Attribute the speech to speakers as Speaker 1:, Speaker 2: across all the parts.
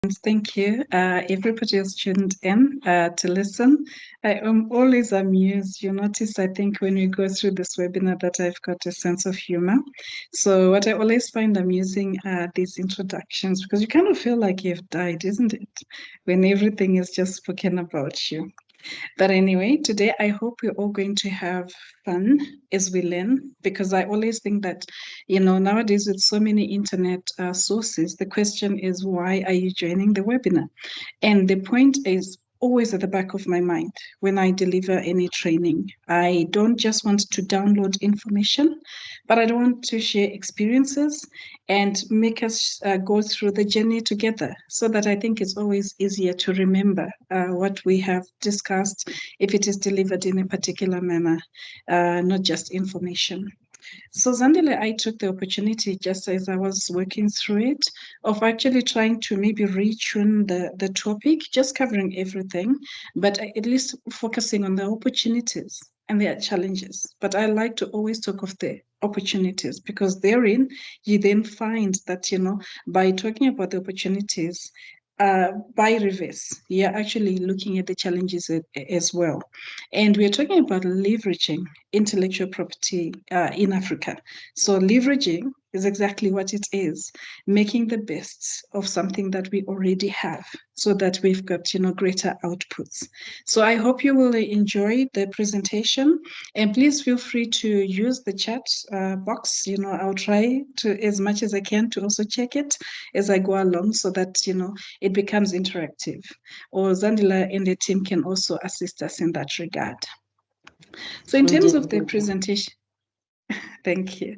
Speaker 1: Thank you. Everybody has tuned in to listen. I am always amused. You notice, I think, when we go through this webinar that I've got a sense of humor. So what I always find amusing are these introductions, because you kind of feel like you've died, isn't it? When everything is just spoken about you. But anyway, today I hope we're all going to have fun as we learn, because I always think that, nowadays with so many internet sources, the question is, why are you joining the webinar? And the point is always at the back of my mind when I deliver any training. I don't just want to download information, but I want to share experiences and make us go through the journey together, so that I think it's always easier to remember what we have discussed if it is delivered in a particular manner, not just information. So Zandile, I took the opportunity, just as I was working through it, of actually trying to maybe retune the topic, just covering everything, but at least focusing on the opportunities and their challenges. But I like to always talk of the opportunities, because therein you then find that, by talking about the opportunities, by reverse, you're actually looking at the challenges as well. And we're talking about leveraging intellectual property in Africa. So leveraging is exactly what it is, making the best of something that we already have, so that we've got, greater outputs. So I hope you will enjoy the presentation, and please feel free to use the chat box. I'll try to, as much as I can, to also check it as I go along, so that, it becomes interactive. Or Zandila and the team can also assist us in that regard. So in terms of the presentation, thank you.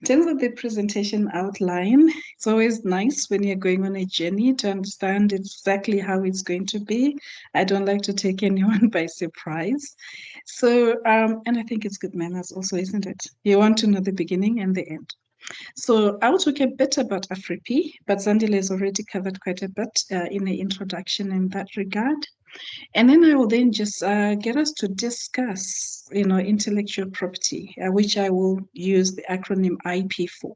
Speaker 1: In terms of the presentation outline, it's always nice when you're going on a journey to understand exactly how it's going to be. I don't like to take anyone by surprise. So, and I think it's good manners also, isn't it? You want to know the beginning and the end. So I'll talk a bit about AfrIPI, but Zandile has already covered quite a bit in the introduction in that regard. And then I will then just get us to discuss, intellectual property, which I will use the acronym IP for.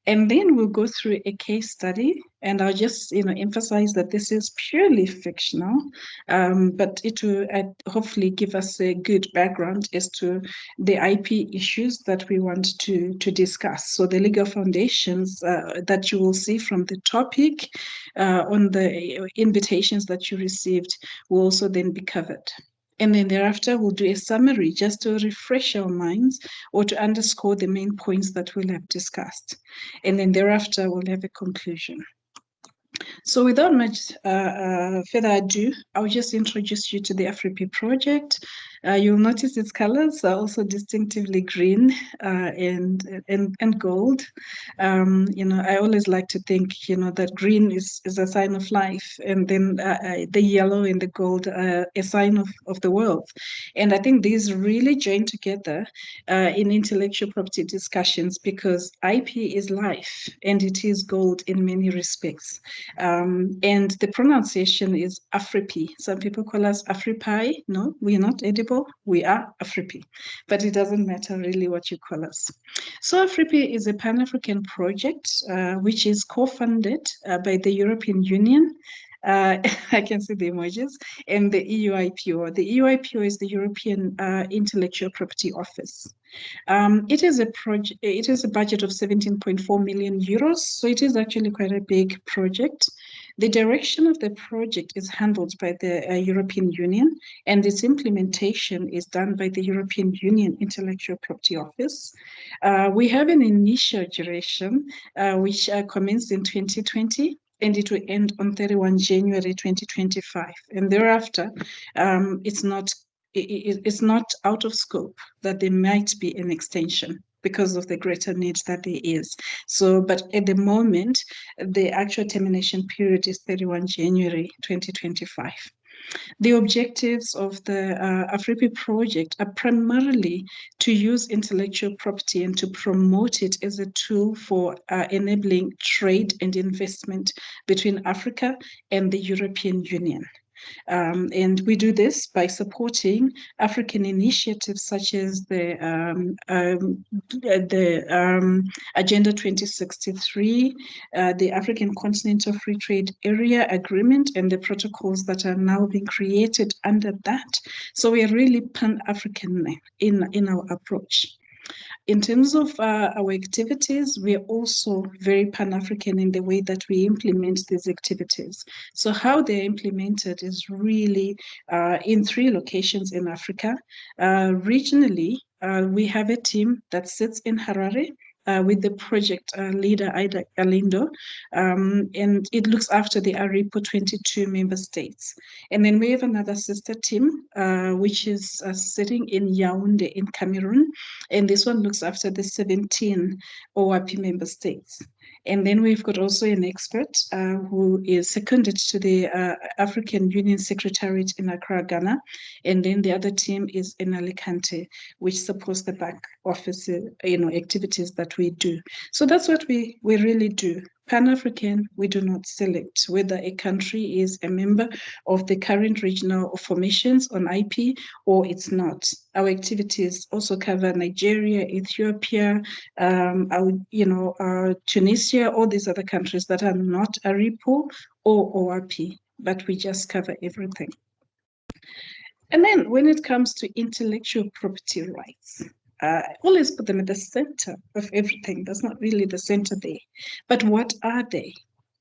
Speaker 1: And then we'll go through a case study, and I'll just, emphasize that this is purely fictional, but it will hopefully give us a good background as to the IP issues that we want to discuss. So the legal foundations that you will see from the topic on the invitations that you received will also then be covered. And then thereafter, we'll do a summary just to refresh our minds or to underscore the main points that we'll have discussed. And then thereafter, we'll have a conclusion. So without much further ado, I'll just introduce you to the AfrIPI project. You'll notice its colors are also distinctively green and gold. I always like to think, that green is a sign of life, and then the yellow and the gold are a sign of the world. And I think these really join together in intellectual property discussions, because IP is life and it is gold in many respects. And the pronunciation is AfrIPI. Some people call us AfrIPI. No, we are not edible. We are AfrIPI. But it doesn't matter really what you call us. So AfrIPI is a Pan-African project which is co-funded by the European Union. I can see the emojis, and the EUIPO. The EUIPO is the European Intellectual Property Office. It is a project. It is a budget of 17.4 million euros, so it is actually quite a big project. The direction of the project is handled by the European Union, and its implementation is done by the European Union Intellectual Property Office. We have an initial duration which commenced in 2020. And it will end on 31 January 2025. And thereafter, it's not out of scope that there might be an extension because of the greater needs that there is. So, but at the moment, the actual termination period is 31 January 2025. The objectives of the AfrIPI project are primarily to use intellectual property and to promote it as a tool for enabling trade and investment between Africa and the European Union. And we do this by supporting African initiatives such as the Agenda 2063, the African Continental Free Trade Area Agreement, and the protocols that are now being created under that. So we are really Pan-African in our approach. In terms of our activities, we are also very Pan-African in the way that we implement these activities. So how they're implemented is really in 3 locations in Africa. Regionally, we have a team that sits in Harare, with the project leader, Ida Galindo, and it looks after the AfrIPI 22 member states. And then we have another sister team, which is sitting in Yaoundé in Cameroon, and this one looks after the 17 OAP member states. And then we've got also an expert who is seconded to the African Union Secretariat in Accra, Ghana. And then the other team is in Alicante, which supports the back office activities that we do. So that's what we really do. Pan-African, we do not select whether a country is a member of the current regional formations on IP or it's not. Our activities also cover Nigeria, Ethiopia, Tunisia, all these other countries that are not ARIPO or ORP, but we just cover everything. And then when it comes to intellectual property rights, I always put them at the center of everything. That's not really the center there. But what are they?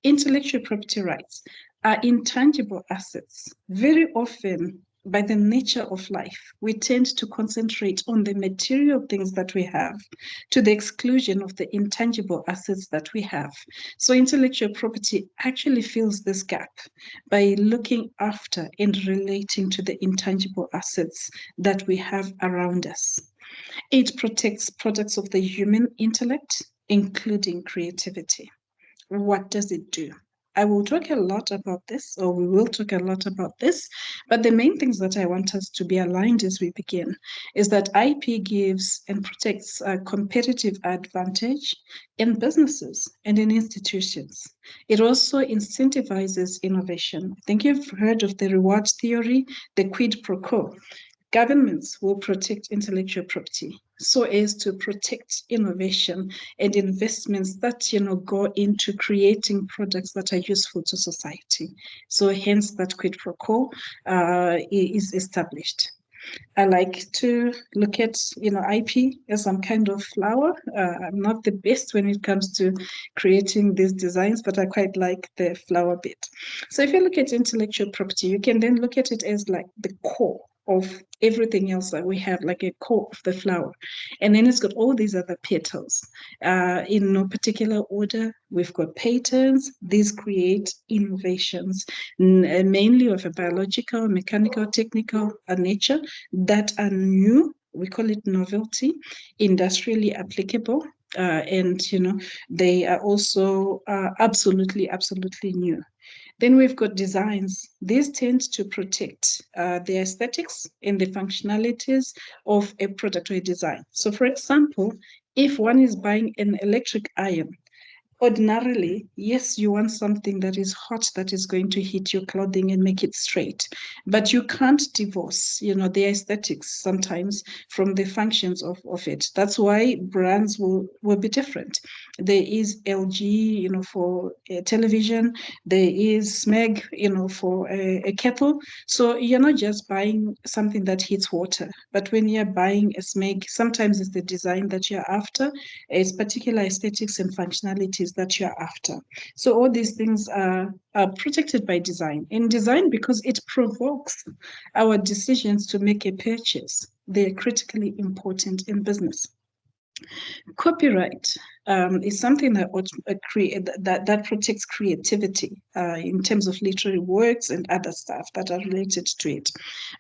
Speaker 1: Intellectual property rights are intangible assets. Very often, by the nature of life, we tend to concentrate on the material things that we have to the exclusion of the intangible assets that we have. So intellectual property actually fills this gap by looking after and relating to the intangible assets that we have around us. It protects products of the human intellect, including creativity. What does it do? I will talk a lot about this, or we will talk a lot about this, but the main things that I want us to be aligned as we begin is that IP gives and protects a competitive advantage in businesses and in institutions. It also incentivizes innovation. I think you've heard of the reward theory, the quid pro quo. Governments will protect intellectual property so as to protect innovation and investments that go into creating products that are useful to society. So hence that quid pro quo is established. I like to look at IP as some kind of flower. I'm not the best when it comes to creating these designs, but I quite like the flower bit. So if you look at intellectual property, you can then look at it as like the core of everything else that we have, like a core of the flower. And then it's got all these other petals. In no particular order, we've got patents. These create innovations, mainly of a biological, mechanical, technical nature that are new. We call it novelty, industrially applicable. And they are also absolutely new. Then we've got designs. These tend to protect the aesthetics and the functionalities of a product or a design. So for example, if one is buying an electric iron, ordinarily, yes, you want something that is hot, that is going to heat your clothing and make it straight. But you can't divorce, the aesthetics sometimes from the functions of it. That's why brands will be different. There is LG, for a television. There is Smeg, for a kettle. So you're not just buying something that heats water. But when you're buying a Smeg, sometimes it's the design that you're after. It's particular aesthetics and functionalities that you're after. So all these things are protected by design. And design, because it provokes our decisions to make a purchase, they're critically important in business. Copyright is something that protects creativity in terms of literary works and other stuff that are related to it.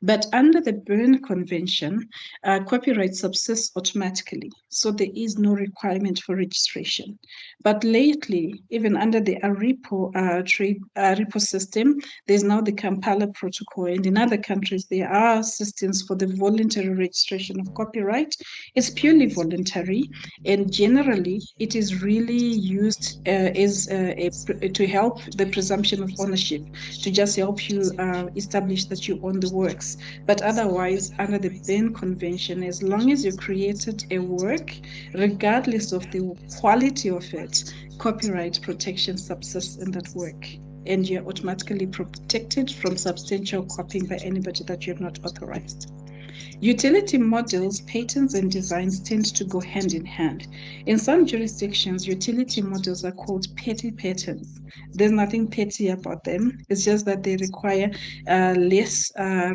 Speaker 1: But under the Berne Convention, copyright subsists automatically, so there is no requirement for registration. But lately, even under the ARIPO system, there's now the Kampala Protocol, and in other countries, there are systems for the voluntary registration of copyright. It's purely voluntary, and generally, it is really used to help the presumption of ownership, to just help you establish that you own the works. But otherwise, under the Berne Convention, as long as you created a work, regardless of the quality of it, copyright protection subsists in that work. And you're automatically protected from substantial copying by anybody that you have not authorized. Utility models, patents, and designs tend to go hand in hand. In some jurisdictions, utility models are called petty patents. There's nothing petty about them. It's just that they require less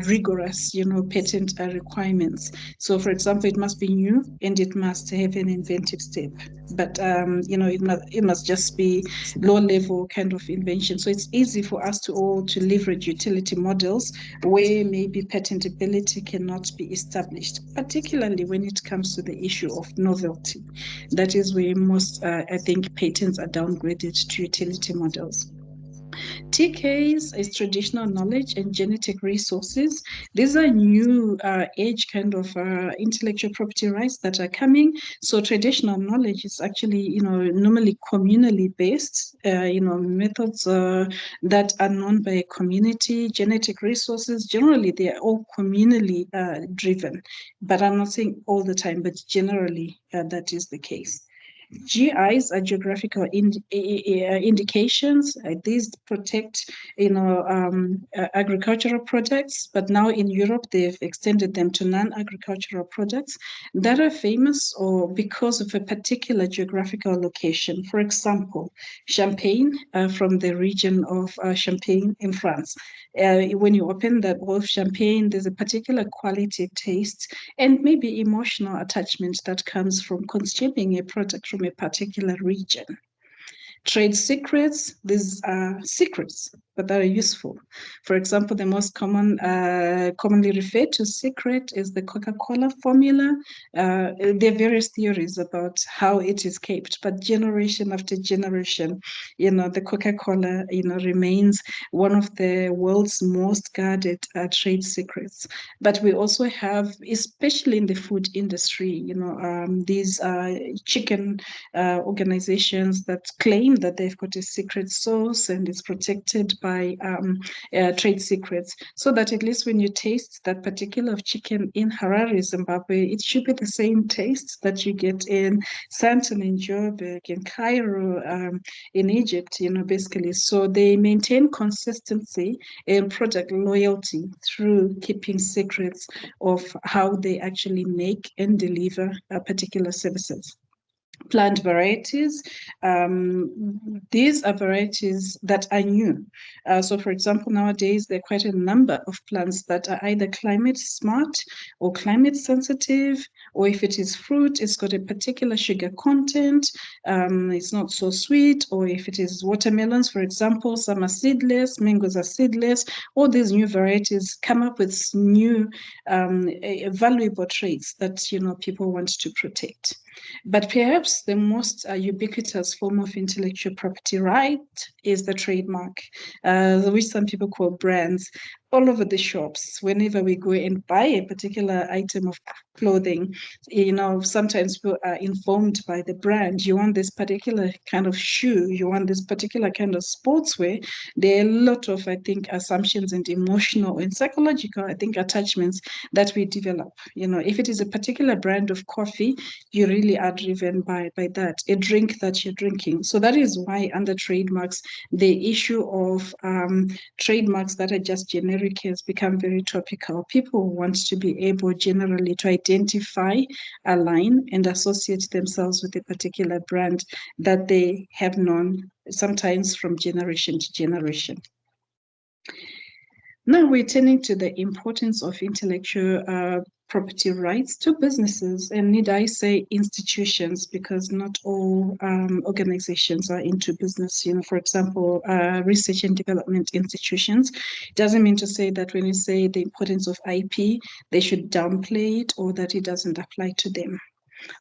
Speaker 1: rigorous, patent requirements. So, for example, it must be new and it must have an inventive step. But it must just be low-level kind of invention. So it's easy for us to leverage utility models where maybe patentability cannot be established, particularly when it comes to the issue of novelty. That is where most, I think, patents are downgraded to utility models. TKs is traditional knowledge and genetic resources. These are new age kind of intellectual property rights that are coming. So traditional knowledge is actually, normally communally based, methods that are known by a community. Genetic resources, generally, they are all communally driven. But I'm not saying all the time, but generally that is the case. GIs are geographical indications. These protect, agricultural products, but now in Europe they've extended them to non-agricultural products that are famous or because of a particular geographical location. For example, champagne from the region of Champagne in France. When you open that bottle of champagne, there's a particular quality, taste, and maybe emotional attachment that comes from consuming a product from a particular region. Trade secrets, these are secrets, but that are useful. For example, the most commonly referred to secret is the Coca-Cola formula. There are various theories about how it is kept, but generation after generation, the Coca-Cola, remains one of the world's most guarded trade secrets. But we also have, especially in the food industry, these chicken organizations that claim that they've got a secret source and it's protected by trade secrets, so that at least when you taste that particular chicken in Harare, Zimbabwe, it should be the same taste that you get in Sandton, in Joburg, in Cairo, in Egypt, basically. So they maintain consistency and product loyalty through keeping secrets of how they actually make and deliver particular services. Plant varieties. These are varieties that are new. So, for example, nowadays there are quite a number of plants that are either climate smart or climate sensitive, or if it is fruit, it's got a particular sugar content. It's not so sweet, or if it is watermelons, for example, some are seedless, mangoes are seedless. All these new varieties come up with new valuable traits that people want to protect. But perhaps the most ubiquitous form of intellectual property right is the trademark, which some people call brands. All over the shops, whenever we go and buy a particular item of clothing, sometimes people are informed by the brand. You want this particular kind of shoe, you want this particular kind of sportswear. There are a lot of, I think, assumptions and emotional and psychological, I think, attachments that we develop. If it is a particular brand of coffee, you really are driven by that, a drink that you're drinking. So that is why under trademarks, the issue of trademarks that are just generic has become very topical. People want to be able generally to identify, align, and associate themselves with a particular brand that they have known, sometimes from generation to generation. Now we're turning to the importance of intellectual property rights to businesses, and need I say institutions, because not all organizations are into business. For example, research and development institutions. Doesn't mean to say that when you say the importance of IP, they should downplay it or that it doesn't apply to them.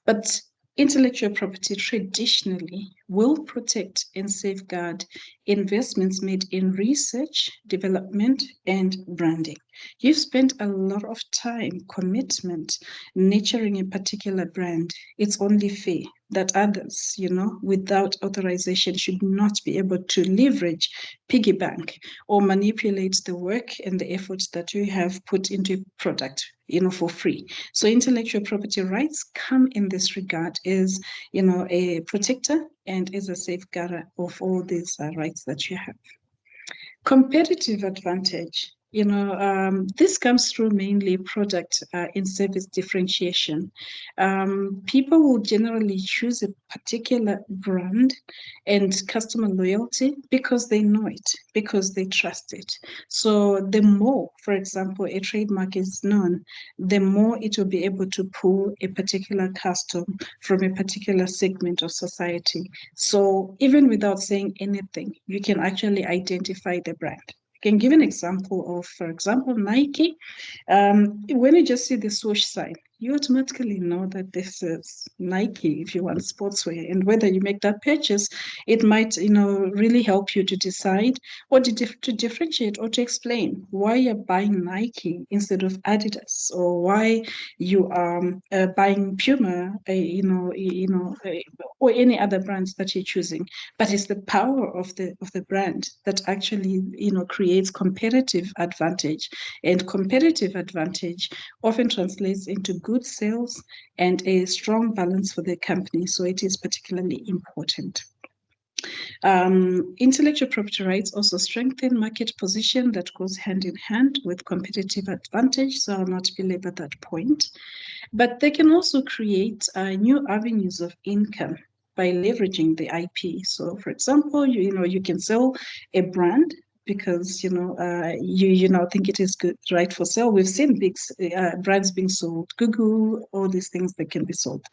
Speaker 1: But intellectual property traditionally will protect and safeguard investments made in research, development, and branding. You've spent a lot of time, commitment, nurturing a particular brand. It's only fair that others, without authorization should not be able to leverage, piggyback, or manipulate the work and the efforts that you have put into a product, for free. So intellectual property rights come in this regard as, a protector and as a safeguarder of all these rights that you have. Competitive advantage. This comes through mainly product and service differentiation. People will generally choose a particular brand and customer loyalty because they know it, because they trust it. So the more, for example, a trademark is known, the more it will be able to pull a particular custom from a particular segment of society. So even without saying anything, you can actually identify the brand. I can give an example of, for example, Nike. When you just see the swoosh sign, you automatically know that this is Nike if you want sportswear. And whether you make that purchase, it might, really help you to decide or to differentiate or to explain why you're buying Nike instead of Adidas, or why you are buying Puma, or any other brands that you're choosing. But it's the power of the brand that actually, creates competitive advantage, and competitive advantage often translates into good sales and a strong balance for the company. So it is particularly important. Intellectual property rights also strengthen market position that goes hand in hand with competitive advantage. So I'll not belabor that point. But they can also create new avenues of income by leveraging the IP. So, for example, you can sell a brand because you now think it is good, right, for sale. We've seen big brands being sold, Google, all these things that can be sold.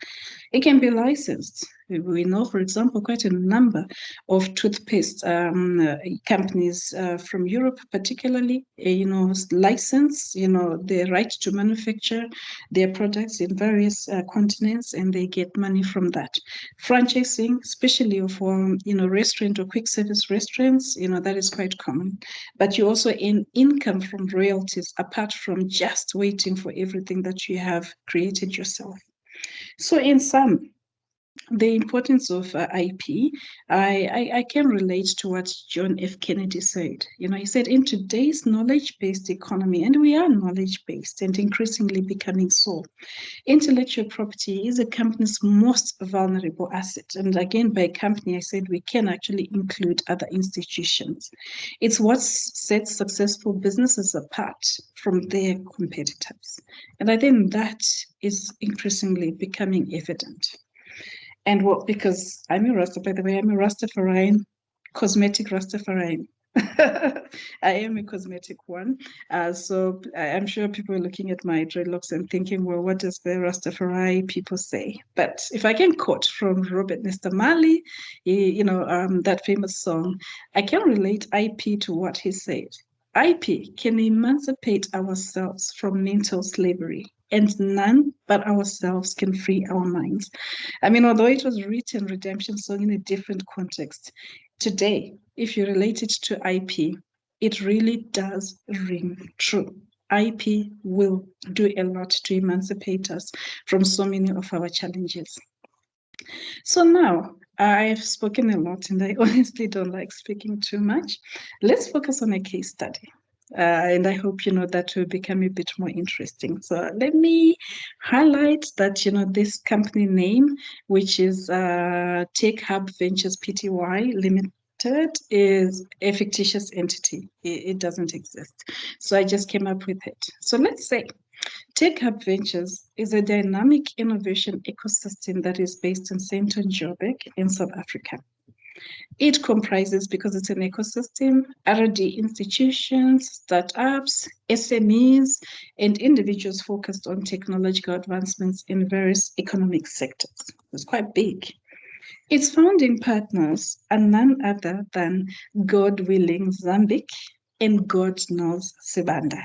Speaker 1: It can be licensed. We know, for example, quite a number of toothpaste companies from Europe, particularly, license, the right to manufacture their products in various continents, and they get money from that. Franchising, especially of, restaurant or quick service restaurants, that is quite common. But you also earn income from royalties apart from just waiting for everything that you have created yourself. So in sum, the importance of IP, I can relate to what John F. Kennedy said. He said, in today's knowledge-based economy, and we are knowledge-based and increasingly becoming so, intellectual property is a company's most vulnerable asset. And again, by company, I said we can actually include other institutions. It's what sets successful businesses apart from their competitors. And I think that is increasingly becoming evident. And because I'm a Rasta, by the way, I'm a Rastafarian, cosmetic Rastafarian. I am a cosmetic one. So I'm sure people are looking at my dreadlocks and thinking, well, what does the Rastafari people say? But if I can quote from Robert Nesta Marley, that famous song, I can relate IP to what he said. IP can emancipate ourselves from mental slavery, and none but ourselves can free our minds. I mean, although it was written redemption song in a different context, today, if you relate it to IP, it really does ring true. IP will do a lot to emancipate us from so many of our challenges. So now, I've spoken a lot and I honestly don't like speaking too much. Let's focus on a case study. And I hope, that will become a bit more interesting. So let me highlight that, this company name, which is Tech Hub Ventures Pty Limited, is a fictitious entity. It doesn't exist. So I just came up with it. So let's say Tech Hub Ventures is a dynamic innovation ecosystem that is based in St. Joburg in South Africa. It comprises, because it's an ecosystem, R&D institutions, startups, SMEs, and individuals focused on technological advancements in various economic sectors. It's quite big. Its founding partners are none other than God Willing Zambic and God Knows Sibanda.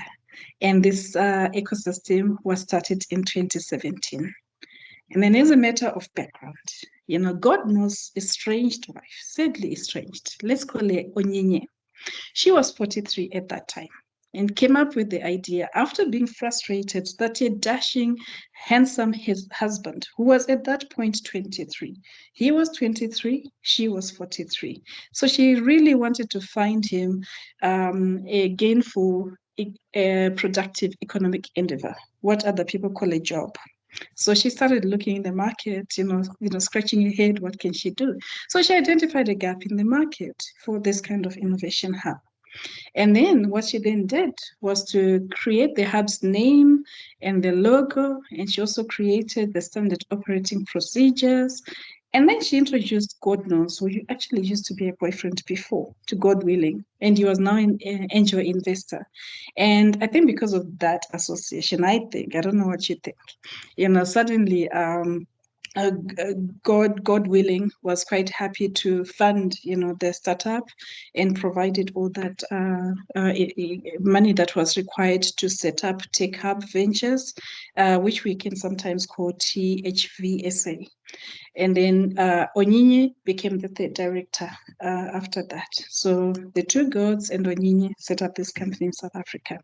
Speaker 1: And this ecosystem was started in 2017. And then as a matter of background, God Knows estranged wife, sadly estranged, let's call her Onyinye. She was 43 at that time. and came up with the idea after being frustrated that a dashing, handsome husband, who was at that point 23, he was 23, she was 43. So she really wanted to find him a gainful, a productive economic endeavor, what other people call a job. So she started looking in the market, scratching her head, what can she do? So she identified a gap in the market for this kind of innovation hub. And then what she then did was to create the hub's name and the logo, and she also created the standard operating procedures. And then she introduced God knows, who actually used to be a boyfriend before, to God willing, and he was now an angel investor. And I think because of that association, I don't know what you think, suddenly uh, God willing, was quite happy to fund, the startup and provided all that money that was required to set up Tech Hub Ventures, which we can sometimes call THVSA. And then Onyinye became the third director after that. So the two girls and Onyinye set up this company in South Africa.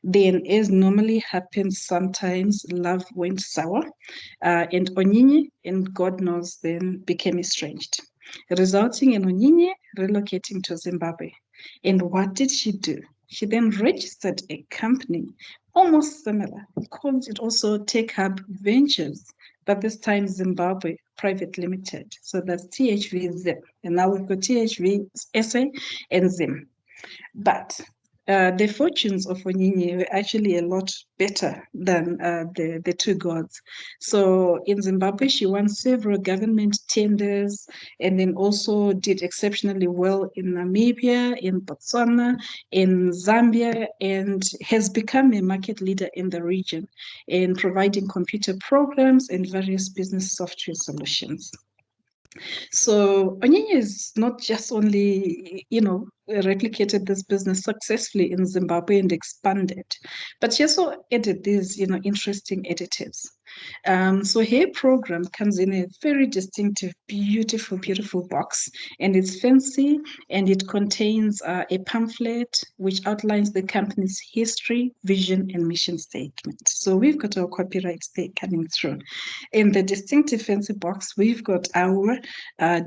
Speaker 1: Then, as normally happens sometimes, love went sour, and Onyinye, and God knows, then became estranged, resulting in Onyinye relocating to Zimbabwe. And what did she do? She then registered a company almost similar, called it also Tech Hub Ventures, but this time Zimbabwe Private Limited. So that's THV Zim. And now we've got THV SA and Zim. But the fortunes of Onyinye were actually a lot better than the two gods. So in Zimbabwe, she won several government tenders and then also did exceptionally well in Namibia, in Botswana, in Zambia, and has become a market leader in the region in providing computer programs and various business software solutions. So Onyinye is not just only, replicated this business successfully in Zimbabwe and expanded, but she also added these, interesting additives. So her program comes in a very distinctive, beautiful, beautiful box, and it's fancy, and it contains a pamphlet which outlines the company's history, vision, and mission statement. So we've got our copyright stay coming through. In the distinctive fancy box, we've got our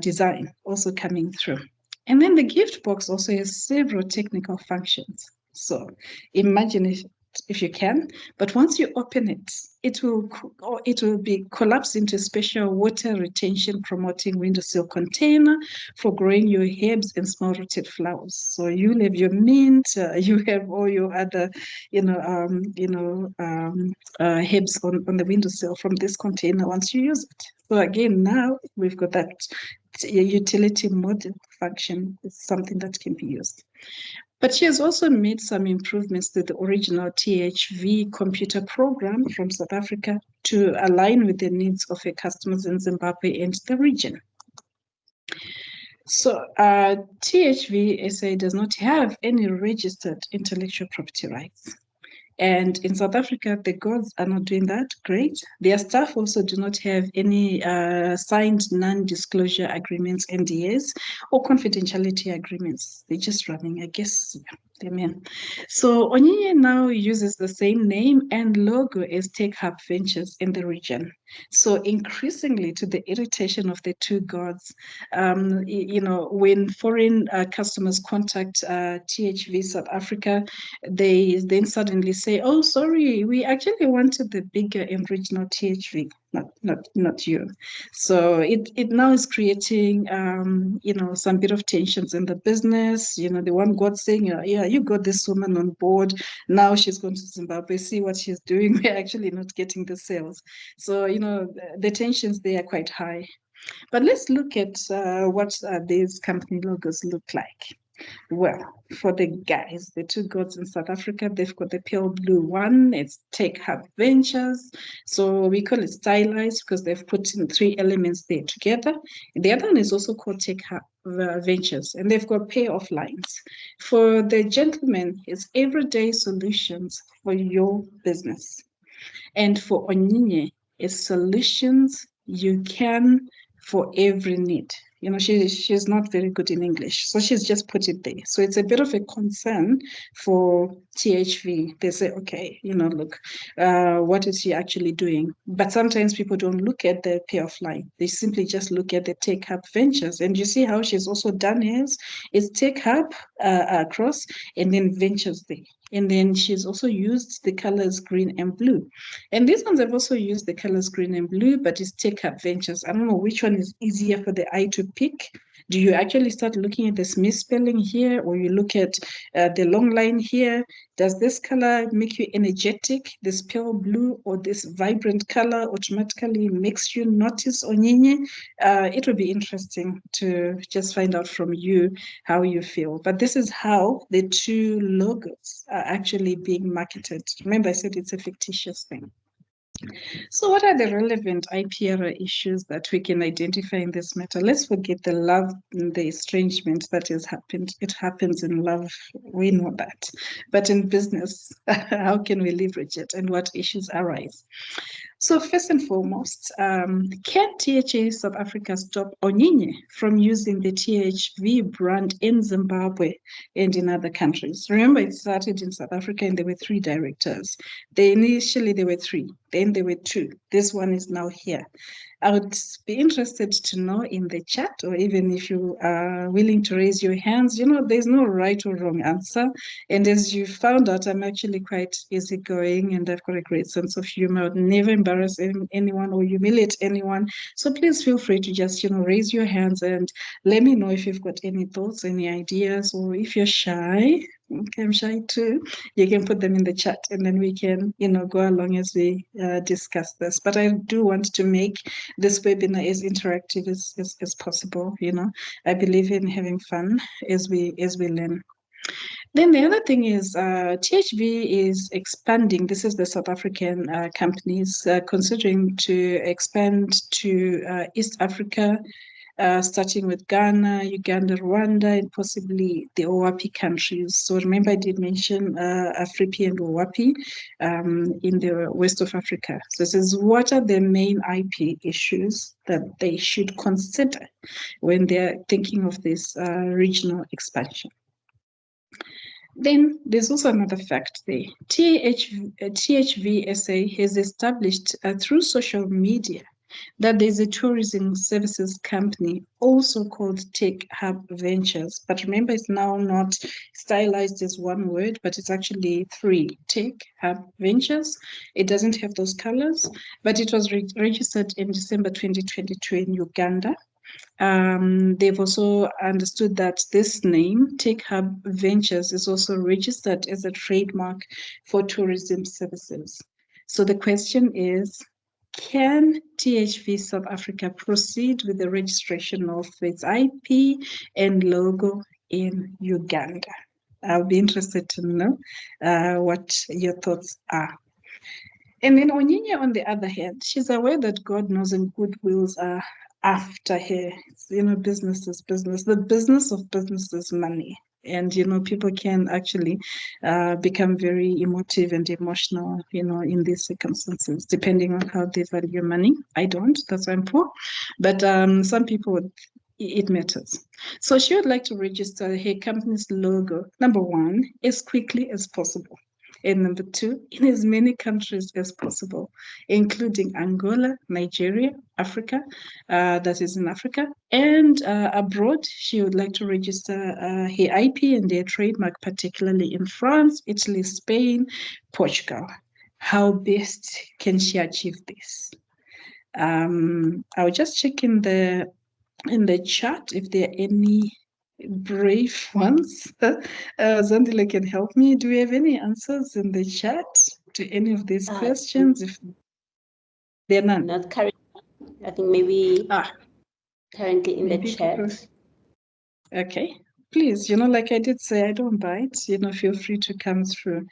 Speaker 1: design also coming through. And then the gift box also has several technical functions. So imagine if you can, but once you open it, it will be collapsed into a special water retention promoting windowsill container for growing your herbs and small rooted flowers. So you'll have your mint, you have all your other, herbs on the windowsill from this container once you use it. So again, now we've got that utility model function is something that can be used. But she has also made some improvements to the original THV computer program from South Africa to align with the needs of her customers in Zimbabwe and the region. So THV SA does not have any registered intellectual property rights. And in South Africa, the gods are not doing that great. Their staff also do not have any signed non-disclosure agreements, NDAs, or confidentiality agreements. They're just running, I guess. Amen. So Onyinye now uses the same name and logo as Tech Hub Ventures in the region. So increasingly, to the irritation of the two gods, when foreign customers contact THV South Africa, they then suddenly say, "Oh, sorry, we actually wanted the bigger and original THV, not you." So it now is creating, some bit of tensions in the business. The one God saying, "Yeah, you got this woman on board. Now she's going to Zimbabwe. See what she's doing. We're actually not getting the sales." So the tensions there are quite high. But let's look at what these company logos look like. Well, for the guys, the two gods in South Africa, they've got the pale blue one. It's Tech Hub Ventures. So we call it stylized because they've put in three elements there together. The other one is also called Tech Hub Ventures, and they've got pair of lines. For the gentleman, it's everyday solutions for your business. And for Onyinye, it's solutions you can for every need. You know, she's not very good in English. So she's just put it there. So it's a bit of a concern for THV. They say, okay, you know, look, what is she actually doing? But sometimes people don't look at the payoff line. They simply just look at the Take Hub Ventures. And you see how she's also done hers? It's Take Hub across and then Ventures there. And then she's also used the colors green and blue. And these ones have also used the colors green and blue, but it's Take Up Ventures. I don't know which one is easier for the eye to pick. Do you actually start looking at this misspelling here, or you look at the long line here? Does this color make you energetic, this pale blue, or this vibrant color automatically makes you notice Onyinye? It would be interesting to just find out from you how you feel. But this is how the two logos are actually being marketed. Remember, I said it's a fictitious thing. So what are the relevant IPR issues that we can identify in this matter? Let's forget the love, the estrangement that has happened. It happens in love, we know that. But in business, how can we leverage it and what issues arise? So first and foremost, can THA South Africa stop Onyinye from using the THV brand in Zimbabwe and in other countries? Remember, it started in South Africa and there were 3 directors. Initially, there were 3, then there were 2. This one is now here. I would be interested to know in the chat, or even if you are willing to raise your hands, you know, there's no right or wrong answer. And as you found out, I'm actually quite easygoing and I've got a great sense of humor. I would never embarrass anyone or humiliate anyone. So please feel free to just, you know, raise your hands and let me know if you've got any thoughts, any ideas, or if you're shy. Okay, I'm shy too. You can put them in the chat and then we can, you know, go along as we discuss this. But I do want to make this webinar as interactive as possible. You know, I believe in having fun as we learn. Then the other thing is THV is expanding. This is the South African companies considering to expand to East Africa, starting with Ghana, Uganda, Rwanda, and possibly the OAPI countries. So remember, I did mention AfrIPI and OAPI in the west of Africa. So this is what are the main IP issues that they should consider when they're thinking of this regional expansion. Then there's also another fact there. THVSA has established through social media that there's a tourism services company also called Tech Hub Ventures. But remember, it's now not stylized as one word, but it's actually 3, Tech Hub Ventures. It doesn't have those colors, but it was registered in December 2022 in Uganda. They've also understood that this name, Tech Hub Ventures, is also registered as a trademark for tourism services. So the question is, can THV South Africa proceed with the registration of its IP and logo in Uganda? I'll be interested to know what your thoughts are. And then Onyinye, on the other hand, she's aware that God knows and good wills are after her. You know, business is business. The business of business is money. And, you know, people can actually become very emotive and emotional, you know, in these circumstances, depending on how they value money. I don't, that's why I'm poor. But some people, it matters. So she would like to register her company's logo, number 1, as quickly as possible. And number 2, in as many countries as possible, including Angola, Nigeria, Africa, that is in Africa, and abroad. She would like to register her IP and their trademark, particularly in France, Italy, Spain, Portugal. How best can she achieve this? I'll just check in the chat if there are any brave ones. Zandile can help me. Do we have any answers in the chat to any of these questions? If there are none.
Speaker 2: Not currently. I think maybe currently in the chat.
Speaker 1: Okay. Please, you know, like I did say, I don't bite, you know, feel free to come through.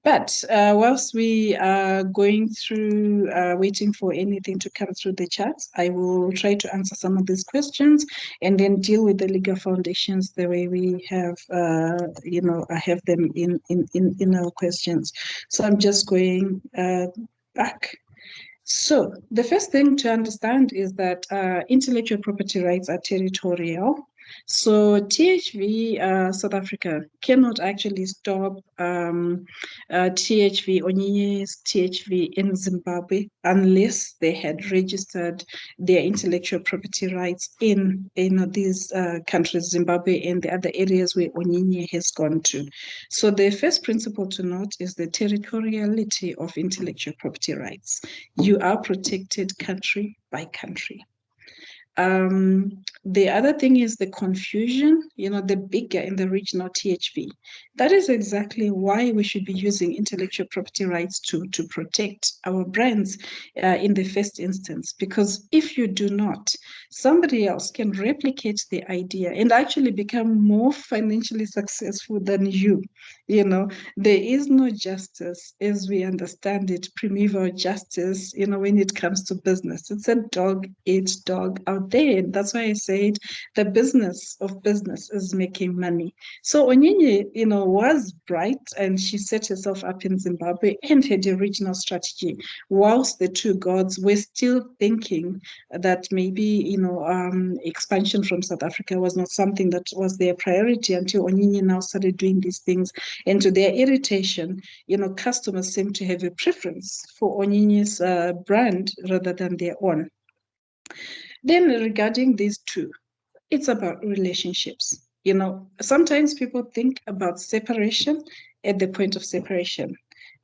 Speaker 1: But whilst we are going through, waiting for anything to come through the chat, I will try to answer some of these questions and then deal with the legal foundations the way we have, you know, I have them in our questions. So I'm just going back. So the first thing to understand is that intellectual property rights are territorial. So THV South Africa cannot actually stop THV Onyinye's THV in Zimbabwe unless they had registered their intellectual property rights in these countries, Zimbabwe and the other areas where Onyinye has gone to. So the first principle to note is the territoriality of intellectual property rights. You are protected country by country. The other thing is the confusion, the bigger in the regional THV. That is exactly why we should be using intellectual property rights to protect our brands in the first instance. Because if you do not, somebody else can replicate the idea and actually become more financially successful than you. There is no justice as we understand it, primeval justice, when it comes to business. It's a dog eat dog out there. And that's why I said the business of business is making money. So Onyinye, was bright and she set herself up in Zimbabwe and had a regional strategy, whilst the two gods were still thinking that maybe, expansion from South Africa was not something that was their priority until Onyinye now started doing these things. And to their irritation, customers seem to have a preference for Onyinye's brand rather than their own. Then regarding these two, it's about relationships. Sometimes people think about separation at the point of separation.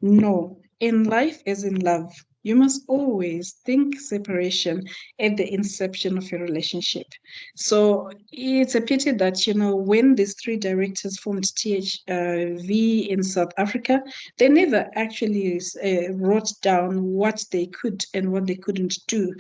Speaker 1: No, in life as in love, you must always think separation at the inception of a relationship. So it's a pity that, when these three directors formed THV in South Africa, they never actually wrote down what they could and what they couldn't do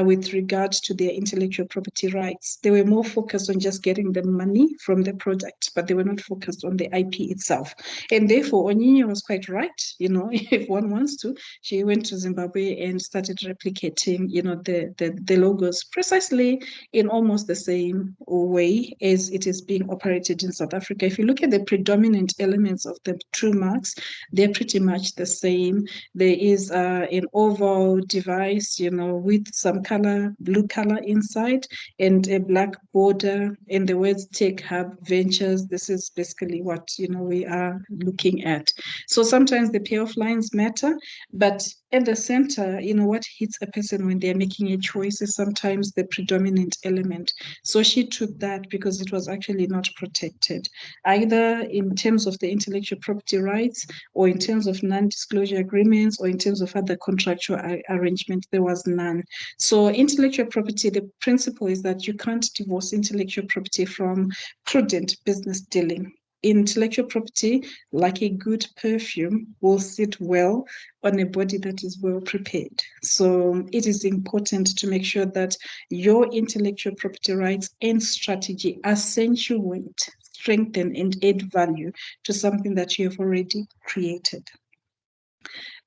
Speaker 1: with regards to their intellectual property rights. They were more focused on just getting the money from the product, but they were not focused on the IP itself. And therefore, Onyinye was quite right. If one wants to, she went to Zimbabwe and started replicating, the logos precisely in almost the same way as it is being operated in South Africa. If you look at the predominant elements of the true marks, they're pretty much the same. There is an oval device, with some color, blue color inside, and a black border, and the words Tech Hub Ventures. This is basically what we are looking at. So sometimes the payoff lines matter, but at the center, what hits a person when they're making a choice is sometimes the predominant element. So she took that because it was actually not protected, either in terms of the intellectual property rights or in terms of non-disclosure agreements or in terms of other contractual arrangements. There was none. So intellectual property, the principle is that you can't divorce intellectual property from prudent business dealing. Intellectual property, like a good perfume, will sit well on a body that is well prepared. So it is important to make sure that your intellectual property rights and strategy accentuate, strengthen, and add value to something that you have already created.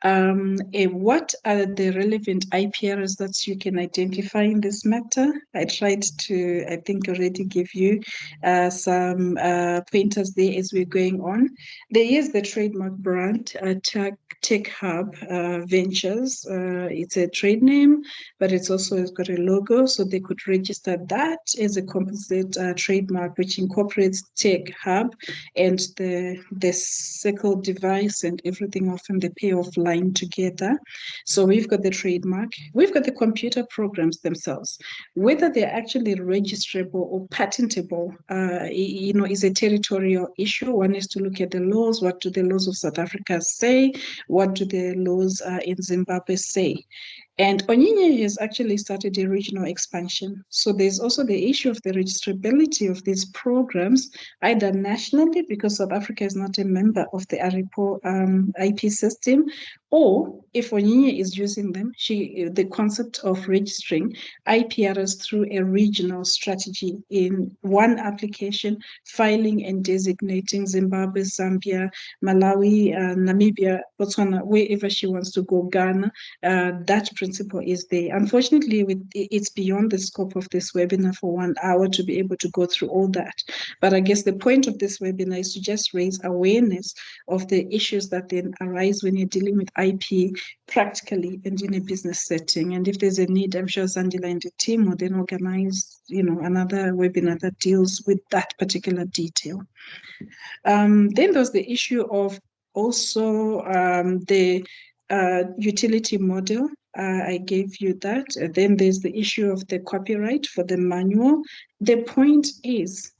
Speaker 1: What are the relevant IPRs that you can identify in this matter? I tried to, I think, already give you some pointers there as we're going on. There is the trademark brand, Tech Hub Ventures. It's a trade name, but it's got a logo, so they could register that as a composite trademark, which incorporates Tech Hub and the circle device and everything often the payoff line together. So we've got the trademark, we've got the computer programs themselves. Whether they're actually registrable or patentable, is a territorial issue. One is to look at the laws. What do the laws of South Africa say? What do the laws in Zimbabwe say? And Onyinye has actually started a regional expansion. So there's also the issue of the registrability of these programs, either nationally, because South Africa is not a member of the AfrIPI IP system, or if Onyinye is using them, the concept of registering IPRs through a regional strategy in one application, filing and designating Zimbabwe, Zambia, Malawi, Namibia, Botswana, wherever she wants to go, Ghana, that principle is there. Unfortunately, it's beyond the scope of this webinar for 1 hour to be able to go through all that. But I guess the point of this webinar is to just raise awareness of the issues that then arise when you're dealing with IP practically and in a business setting. And if there's a need, I'm sure Zandila and the team will then organize, another webinar that deals with that particular detail. Then there's the issue of also the utility model. I gave you that. Then there's the issue of the copyright for the manual. The point is,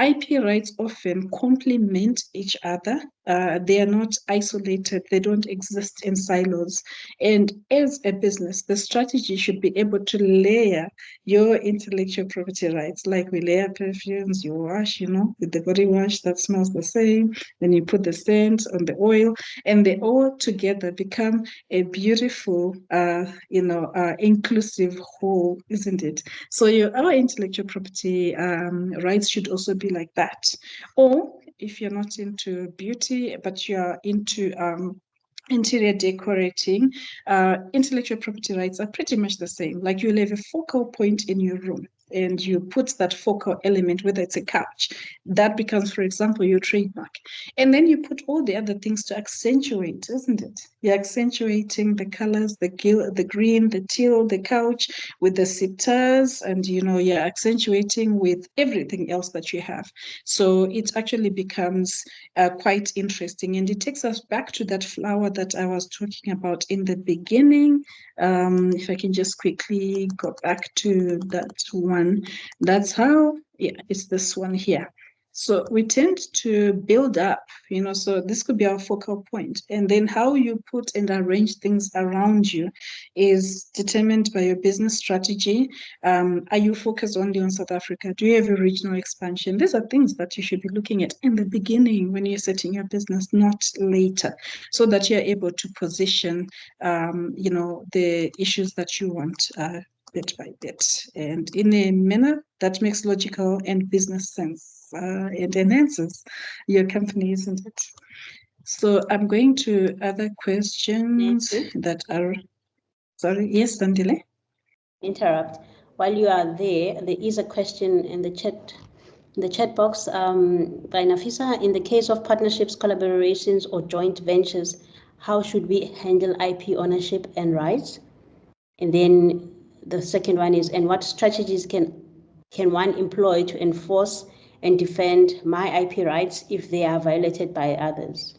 Speaker 1: IP rights often complement each other. They are not isolated. They don't exist in silos. And as a business, the strategy should be able to layer your intellectual property rights, like we layer perfumes, you wash, with the body wash that smells the same. Then you put the scent on the oil, and they all together become a beautiful, inclusive whole, isn't it? So our intellectual property rights should also be like that. Or if you're not into beauty, but you're into interior decorating, intellectual property rights are pretty much the same. Like you'll have a focal point in your room and you put that focal element, whether it's a couch, that becomes, for example, your trademark. And then you put all the other things to accentuate, isn't it? You're accentuating the colors, the green, the teal, the couch with the sitters, and you're accentuating with everything else that you have. So it actually becomes quite interesting. And it takes us back to that flower that I was talking about in the beginning. If I can just quickly go back to that one. That's how, it's this one here. So we tend to build up, so this could be our focal point. And then how you put and arrange things around you is determined by your business strategy. Are you focused only on South Africa? Do you have a regional expansion? These are things that you should be looking at in the beginning when you're setting your business, not later, so that you're able to position, the issues that you want bit by bit, and in a manner that makes logical and business sense. It enhances your company, isn't it? So I'm going to other questions that are, sorry, yes, Dandile?
Speaker 2: Interrupt. While you are there is a question in the chat box by Nafisa. In the case of partnerships, collaborations, or joint ventures, how should we handle IP ownership and rights? And then the second one is, and what strategies can one employ to enforce and defend my IP rights if they are violated by others?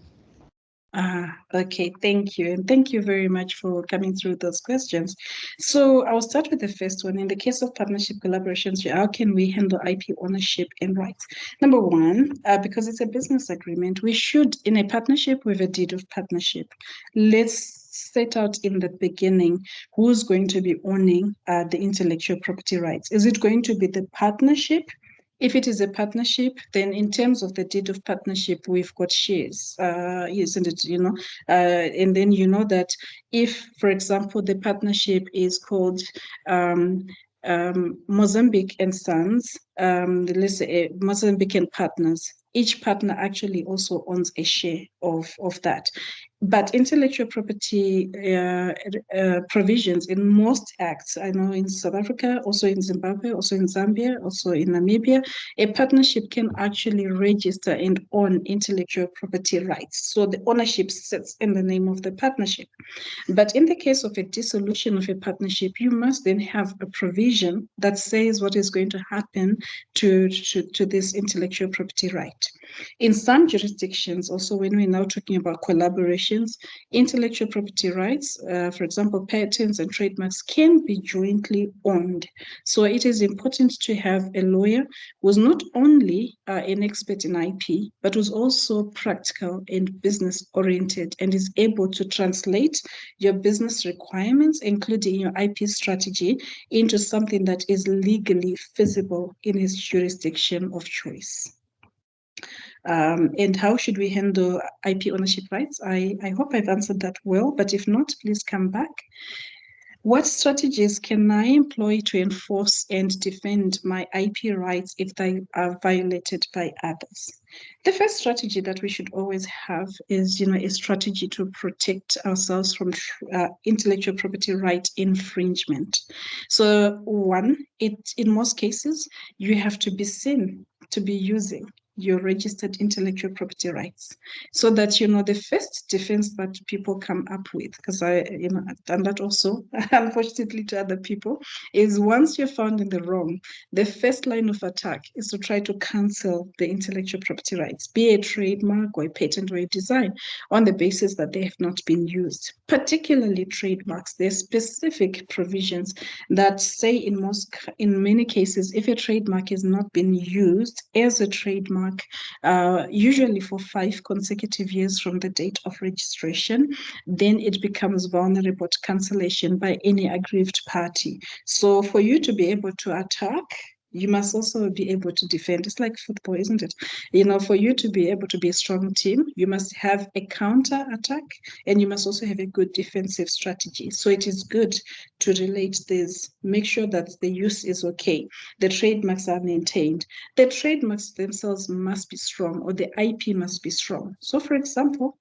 Speaker 1: Okay, thank you. And thank you very much for coming through those questions. So I'll start with the first one. In the case of partnership collaborations, how can we handle IP ownership and rights? Number one, because it's a business agreement, we should, in a partnership, with a deed of partnership, let's set out in the beginning who's going to be owning the intellectual property rights. Is it going to be the partnership? If it is a partnership, then in terms of the deed of partnership, we've got shares, isn't it? And then that if, for example, the partnership is called Mozambique and Sons, let's say Mozambique and Partners, each partner actually also owns a share of that. But intellectual property provisions in most acts, I know in South Africa, also in Zimbabwe, also in Zambia, also in Namibia, a partnership can actually register and own intellectual property rights. So the ownership sits in the name of the partnership. But in the case of a dissolution of a partnership, you must then have a provision that says what is going to happen to this intellectual property right. In some jurisdictions, also when we're now talking about collaborations, intellectual property rights, for example, patents and trademarks, can be jointly owned. So it is important to have a lawyer who's not only an expert in IP, but who's also practical and business oriented and is able to translate your business requirements, including your IP strategy, into something that is legally feasible in his jurisdiction of choice. And how should we handle IP ownership rights? I hope I've answered that well, but if not, please come back. What strategies can I employ to enforce and defend my IP rights if they are violated by others? The first strategy that we should always have is, a strategy to protect ourselves from intellectual property right infringement. So one, in most cases, you have to be seen to be using your registered intellectual property rights, so that the first defense that people come up with, because I've done that also unfortunately to other people, is once you're found in the wrong, the first line of attack is to try to cancel the intellectual property rights, be a trademark or a patent or a design, on the basis that they have not been used. Particularly trademarks, there's specific provisions that say in many cases, if a trademark has not been used as a trademark, usually for 5 consecutive years from the date of registration, then it becomes vulnerable to cancellation by any aggrieved party. So for you to be able to attack, you must also be able to defend. It's like football, isn't it? For you to be able to be a strong team, you must have a counter attack, and you must also have a good defensive strategy. So it is good to relate this, make sure that the use is okay, the trademarks are maintained. The trademarks themselves must be strong, or the IP must be strong. So for example,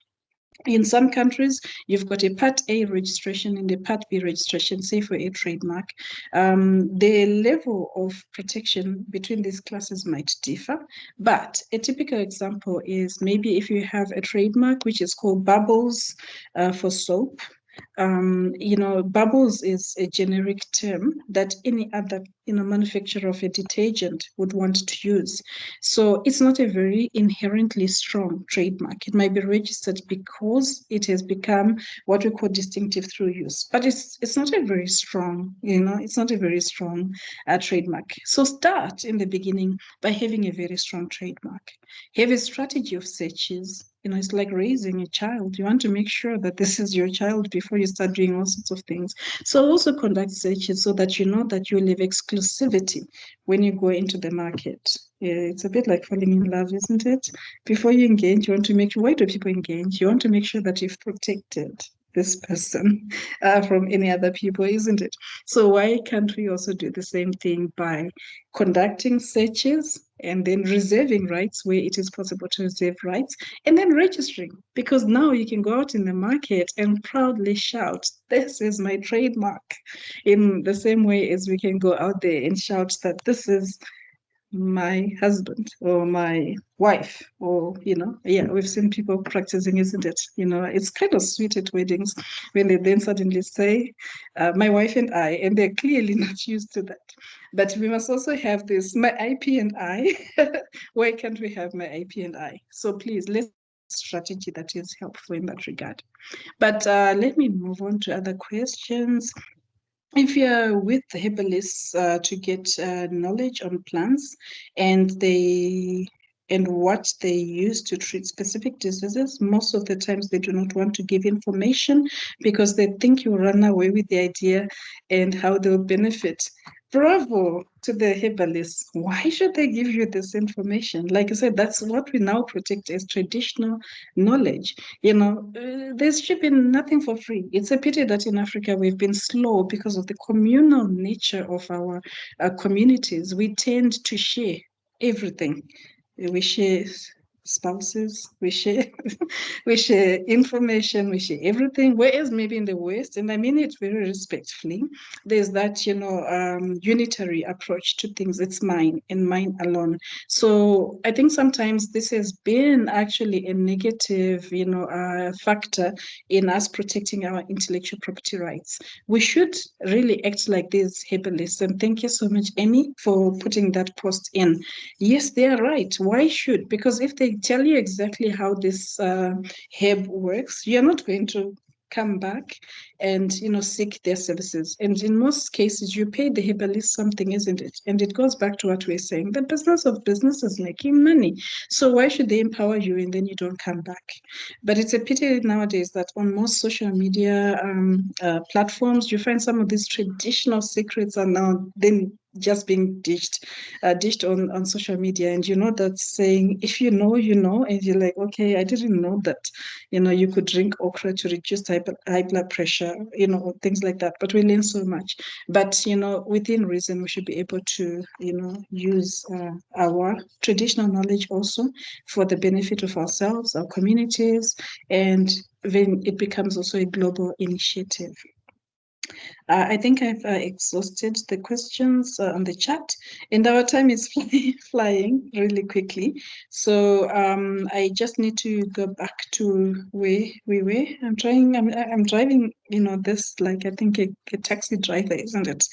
Speaker 1: in some countries, you've got a Part A registration and a Part B registration, say for a trademark. The level of protection between these classes might differ, but a typical example is maybe if you have a trademark which is called Bubbles for soap. Bubbles is a generic term that any other manufacturer of a detergent would want to use. So it's not a very inherently strong trademark. It might be registered because it has become what we call distinctive through use, but it's not a very strong, it's not a very strong trademark. So start in the beginning by having a very strong trademark. Have a strategy of searches. It's like raising a child. You want to make sure that this is your child before you start doing all sorts of things. So also conduct searches so that you know that you'll have exclusivity when you go into the market. Yeah, it's a bit like falling in love, isn't it? Before you engage, you want to make sure, why do people engage? You want to make sure that you've protected this person from any other people, isn't it? So why can't we also do the same thing by conducting searches and then reserving rights where it is possible to reserve rights, and then registering? Because now you can go out in the market and proudly shout, this is my trademark, in the same way as we can go out there and shout that this is my husband or my wife, or we've seen people practicing, isn't it? It's kind of sweet at weddings when they then suddenly say my wife and I, and they're clearly not used to that. But we must also have this, my IP and I. Why can't we have my IP and I? So please, let's strategy that is helpful in that regard. But let me move on to other questions. If you're with the herbalists to get knowledge on plants and what they use to treat specific diseases, most of the times they do not want to give information because they think you'll run away with the idea and how they'll benefit. Bravo to the herbalists. Why should they give you this information? Like I said, that's what we now protect as traditional knowledge. There should be nothing for free. It's a pity that in Africa we've been slow because of the communal nature of our communities. We tend to share everything. We share spouses, we share we share information, we share everything. Whereas maybe in the West, and I mean it very respectfully, there's that unitary approach to things. It's mine and mine alone. So I think sometimes this has been actually a negative factor in us protecting our intellectual property rights. We should really act like these herbalists. And thank you so much, Amy, for putting that post in. Yes, they are right. Why should? Because if they tell you exactly how this herb works, you're not going to come back and seek their services. And in most cases, you pay the herbalist something, isn't it? And it goes back to what we're saying. The business of business is making money. So why should they empower you and then you don't come back? But it's a pity nowadays that on most social media platforms, you find some of these traditional secrets are now then just being dished on social media. And that's saying, if you know, and you're like, okay, I didn't know that you could drink okra to reduce high blood pressure, things like that. But we learn so much. But within reason, we should be able to use our traditional knowledge also for the benefit of ourselves, our communities, and then it becomes also a global initiative. I think I've exhausted the questions on the chat, and our time is flying really quickly. So I just need to go back to where we were. I'm driving, this like I think a taxi driver, isn't it?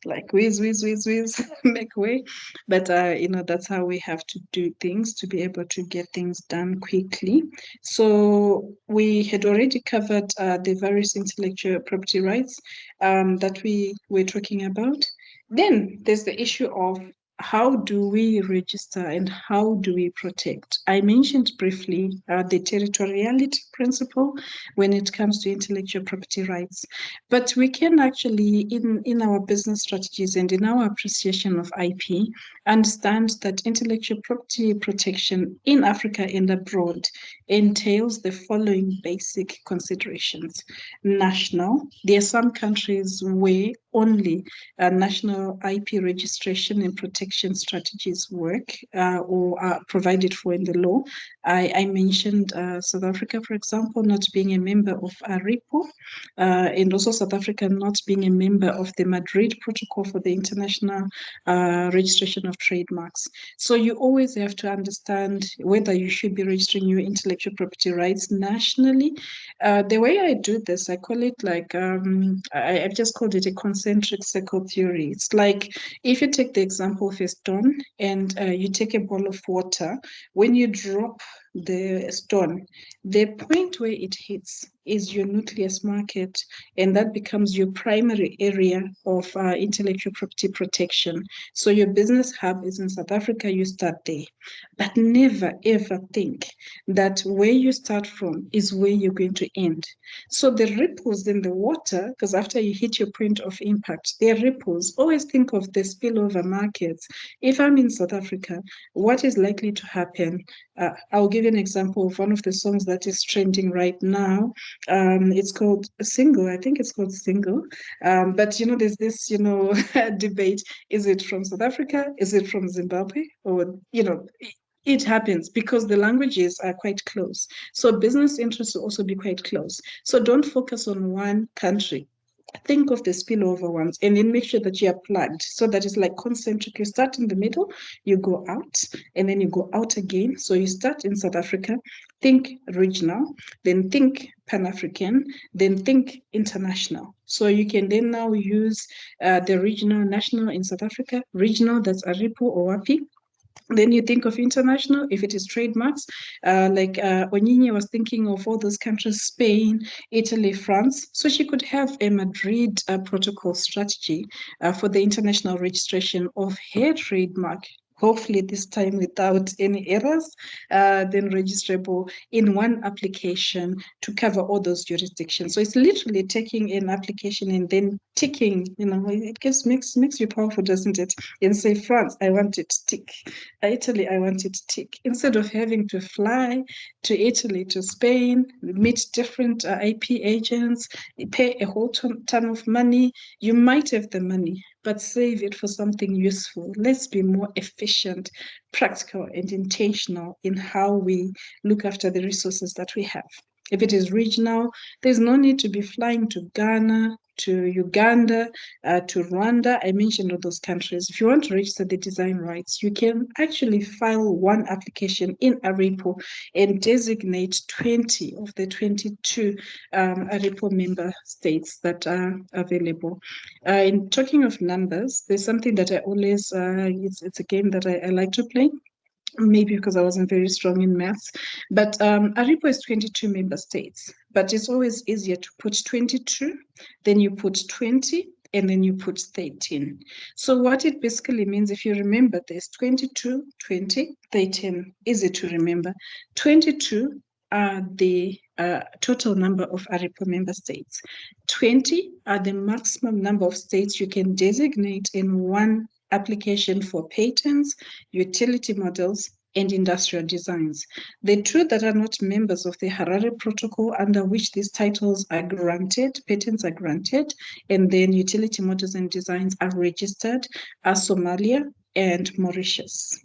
Speaker 1: Like whiz, whiz, whiz, whiz, make way. But that's how we have to do things to be able to get things done quickly. So we had already covered the various intellectual property rights that we were talking about. Then there's the issue of how do we register and how do we protect? I mentioned briefly the territoriality principle when it comes to intellectual property rights, but we can actually, in our business strategies and in our appreciation of IP, understand that intellectual property protection in Africa and abroad entails the following basic considerations. National, there are some countries where only national IP registration and protection strategies work or are provided for in the law. I mentioned South Africa, for example, not being a member of AfrIPI, and also South Africa not being a member of the Madrid Protocol for the International Registration of Trademarks. So you always have to understand whether you should be registering your intellectual property rights nationally. The way I do this, I call it like, I've just called it a concentric circle theory. It's like if you take the example of a stone and you take a bowl of water, when you drop the stone, the point where it hits is your nucleus market, and that becomes your primary area of intellectual property protection. So your business hub is in South Africa, you start there. But never ever think that where you start from is where you're going to end. So the ripples in the water, because after you hit your point of impact, there are ripples. Always think of the spillover markets. If I'm in South Africa, what is likely to happen? I'll give you an example of one of the songs that is trending right now. It's called Single. I think it's called Single. But there's this debate: is it from South Africa? Is it from Zimbabwe? Or it happens because the languages are quite close. So business interests will also be quite close. So don't focus on one country. Think of the spillover ones and then make sure that you are plugged so that it's like concentric. You start in the middle, you go out, and then you go out again. So you start in South Africa, think regional, then think Pan-African, then think international. So you can then now use the regional, national in South Africa, regional, that's AfrIPI or WAPI. Then you think of international, if it is trademarks, like Onyinye was thinking of all those countries, Spain, Italy, France. So she could have a Madrid protocol strategy for the international registration of her trademark. Hopefully this time without any errors, then registrable in one application to cover all those jurisdictions. So it's literally taking an application and then ticking, it just makes you powerful, doesn't it? And say, France, I want it tick. Italy, I want it tick. Instead of having to fly to Italy, to Spain, meet different IP agents, pay a whole ton of money, you might have the money, but save it for something useful. Let's be more efficient, practical, and intentional in how we look after the resources that we have. If it is regional, there's no need to be flying to Ghana, to Uganda, to Rwanda. I mentioned all those countries. If you want to register the design rights, you can actually file one application in AfrIPI and designate 20 of the 22 AfrIPI member states that are available. In talking of numbers, there's something that I always, it's a game that I like to play. Maybe because I wasn't very strong in maths, but AfrIPI is 22 member states, but it's always easier to put 22, then you put 20, and then you put 13. So what it basically means, if you remember, there's 22, 20, 13, easy to remember. 22 are the total number of AfrIPI member states. 20 are the maximum number of states you can designate in one application for patents, utility models, and industrial designs. The two that are not members of the Harare Protocol, under which these titles are granted, patents are granted, and then utility models and designs are registered, are Somalia and Mauritius.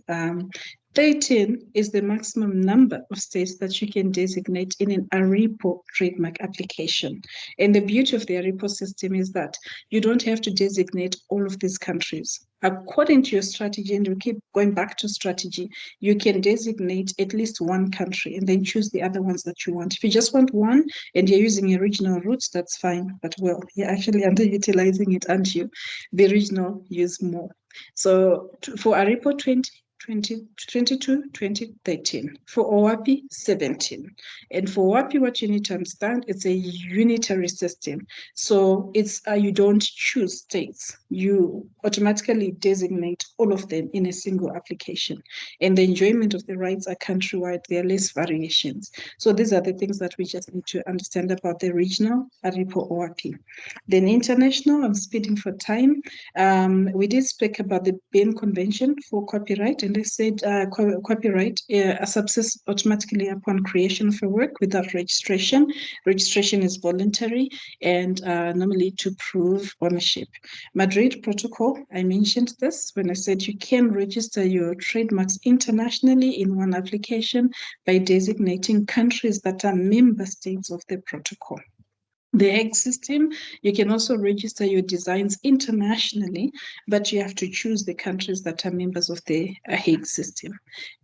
Speaker 1: 13 is the maximum number of states that you can designate in an AfrIPI trademark application. And the beauty of the AfrIPI system is that you don't have to designate all of these countries. According to your strategy, and you keep going back to strategy, you can designate at least one country and then choose the other ones that you want. If you just want one and you're using a regional route, that's fine. But well, you're actually underutilizing it, aren't you? The regional use more. So for AfrIPI 2022, 2013. For OAPI, 17. And for OAPI, what you need to understand, it's a unitary system. So it's you don't choose states. You automatically designate all of them in a single application. And the enjoyment of the rights are countrywide. There are less variations. So these are the things that we just need to understand about the regional AfrIPI OAPI. Then international, I'm speeding for time. We did speak about the Bain Convention for copyright, and they said copyright subsists automatically upon creation of a work without registration. Registration is voluntary and normally to prove ownership. Madrid Protocol, I mentioned this when I said you can register your trademarks internationally in one application by designating countries that are member states of the protocol. The Hague system, you can also register your designs internationally, but you have to choose the countries that are members of the Hague system.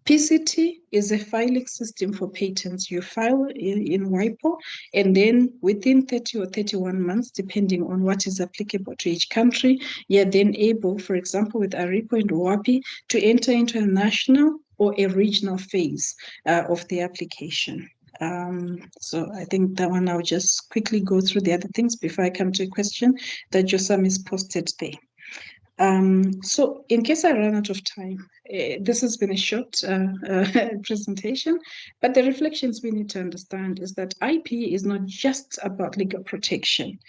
Speaker 1: PCT is a filing system for patents. You file in WIPO, and then within 30 or 31 months, depending on what is applicable to each country, you're then able, for example, with AfrIPI and OAPI, to enter into a national or a regional phase of the application. So I think that one I'll just quickly go through the other things before I come to a question that Josam is posted there. So in case I run out of time, this has been a short presentation, but the reflections we need to understand is that IP is not just about legal protection.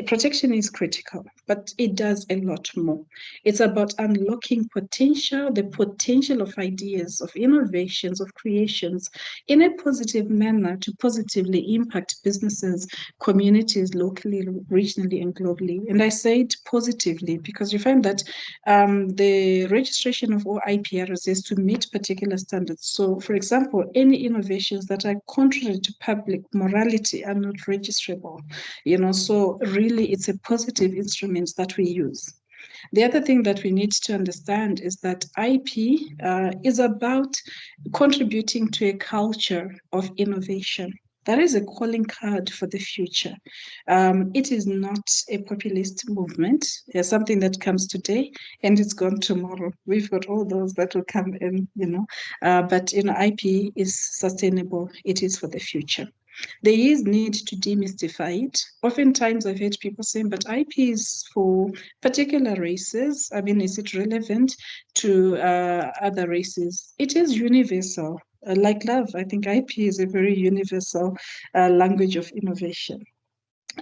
Speaker 1: Protection is critical, but it does a lot more. It's about unlocking potential, the potential of ideas, of innovations, of creations in a positive manner to positively impact businesses, communities, locally, regionally, and globally. And I say it positively because you find that the registration of all IPRs is to meet particular standards. So, for example, any innovations that are contrary to public morality are not registrable. So really it's a positive instrument that we use. The other thing that we need to understand is that IP is about contributing to a culture of innovation. That is a calling card for the future. It is not a populist movement. It's something that comes today and it's gone tomorrow. We've got all those that will come in, but IP is sustainable. It is for the future. There is need to demystify it. Oftentimes I've heard people saying, but IP is for particular races. I mean, is it relevant to other races? It is universal. Like love, I think IP is a very universal language of innovation.